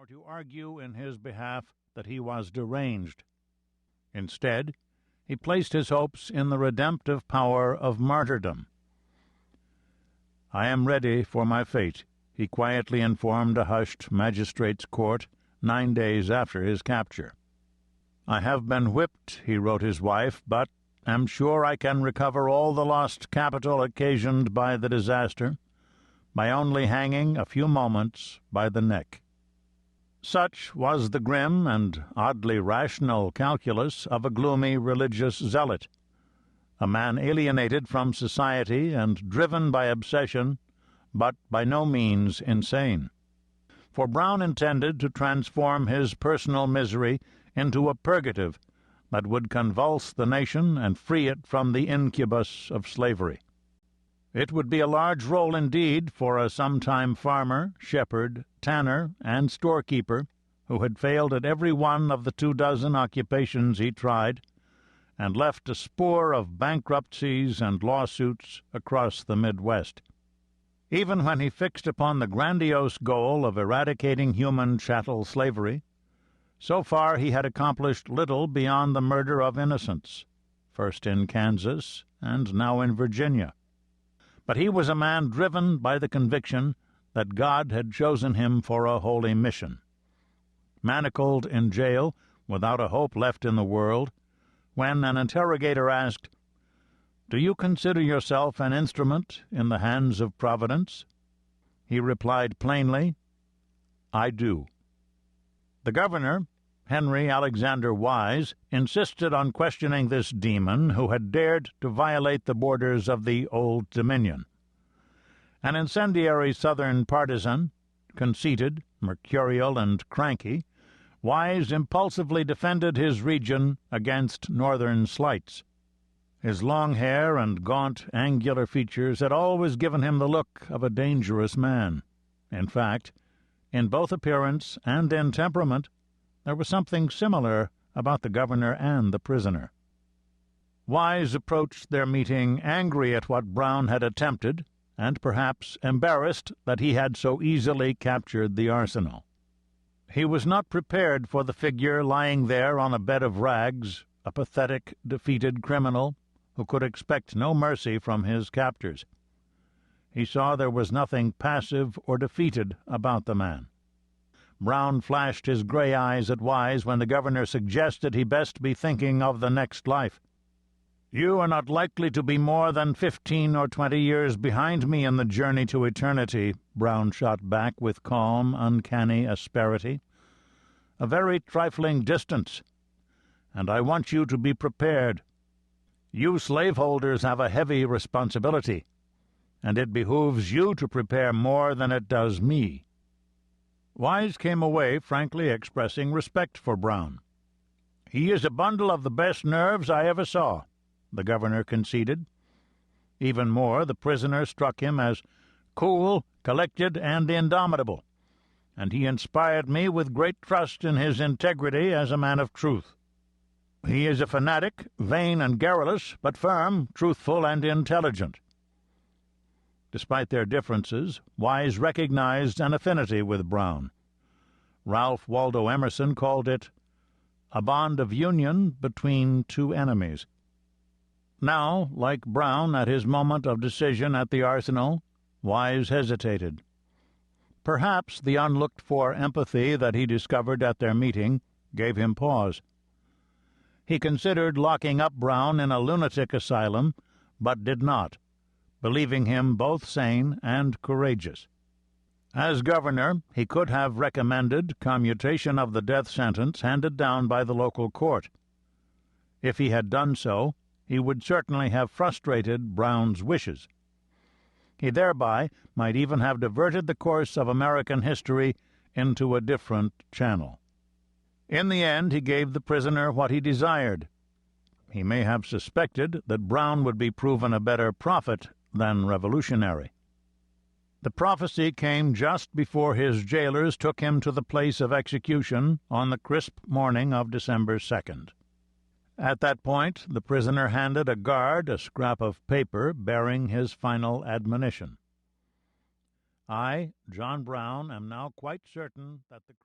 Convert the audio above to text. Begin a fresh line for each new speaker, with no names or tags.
or to argue in his behalf that he was deranged. Instead, he placed his hopes in the redemptive power of martyrdom. "I am ready for my fate," he quietly informed a hushed magistrate's court 9 days after his capture. "I have been whipped," he wrote his wife, "but am sure I can recover all the lost capital occasioned by the disaster by only hanging a few moments by the neck." Such was the grim and oddly rational calculus of a gloomy religious zealot, a man alienated from society and driven by obsession, but by no means insane. For Brown intended to transform his personal misery into a purgative that would convulse the nation and free it from the incubus of slavery. It would be a large role indeed for a sometime farmer, shepherd, tanner, and storekeeper who had failed at every one of the 24 occupations he tried, and left a spoor of bankruptcies and lawsuits across the Midwest. Even when he fixed upon the grandiose goal of eradicating human chattel slavery, so far he had accomplished little beyond the murder of innocents, first in Kansas and now in Virginia. But he was a man driven by the conviction that God had chosen him for a holy mission. Manacled in jail, without a hope left in the world, when an interrogator asked, "Do you consider yourself an instrument in the hands of Providence?" he replied plainly, "I do." The governor, Henry Alexander Wise, insisted on questioning this demon who had dared to violate the borders of the Old Dominion. An incendiary Southern partisan, conceited, mercurial, and cranky, Wise impulsively defended his region against Northern slights. His long hair and gaunt, angular features had always given him the look of a dangerous man. In fact, in both appearance and in temperament, there was something similar about the governor and the prisoner. Wise approached their meeting angry at what Brown had attempted, and perhaps embarrassed that he had so easily captured the arsenal. He was not prepared for the figure lying there on a bed of rags, a pathetic, defeated criminal who could expect no mercy from his captors. He saw there was nothing passive or defeated about the man. Brown flashed his gray eyes at Wise when the governor suggested he best be thinking of the next life. "You are not likely to be more than 15 or 20 years behind me in the journey to eternity," Brown shot back with calm, uncanny asperity. "A very trifling distance, and I want you to be prepared. You slaveholders have a heavy responsibility, and it behooves you to prepare more than it does me." Wise came away frankly expressing respect for Brown. "He is a bundle of the best nerves I ever saw," the governor conceded. Even more, the prisoner struck him as cool, collected, and indomitable, and he inspired me with great trust in his integrity as a man of truth. He is a fanatic, vain and garrulous, but firm, truthful, and intelligent. Despite their differences, Wise recognized an affinity with Brown. Ralph Waldo Emerson called it a bond of union between two enemies. Now, like Brown at his moment of decision at the arsenal, Wise hesitated. Perhaps the unlooked-for empathy that he discovered at their meeting gave him pause. He considered locking up Brown in a lunatic asylum, but did not, believing him both sane and courageous. As governor, he could have recommended commutation of the death sentence handed down by the local court. If he had done so, he would certainly have frustrated Brown's wishes. He thereby might even have diverted the course of American history into a different channel. In the end, he gave the prisoner what he desired. He may have suspected that Brown would be proven a better prophet than revolutionary. The prophecy came just before his jailers took him to the place of execution on the crisp morning of December 2nd. At that point, the prisoner handed a guard a scrap of paper bearing his final admonition. "I, John Brown, am now quite certain that the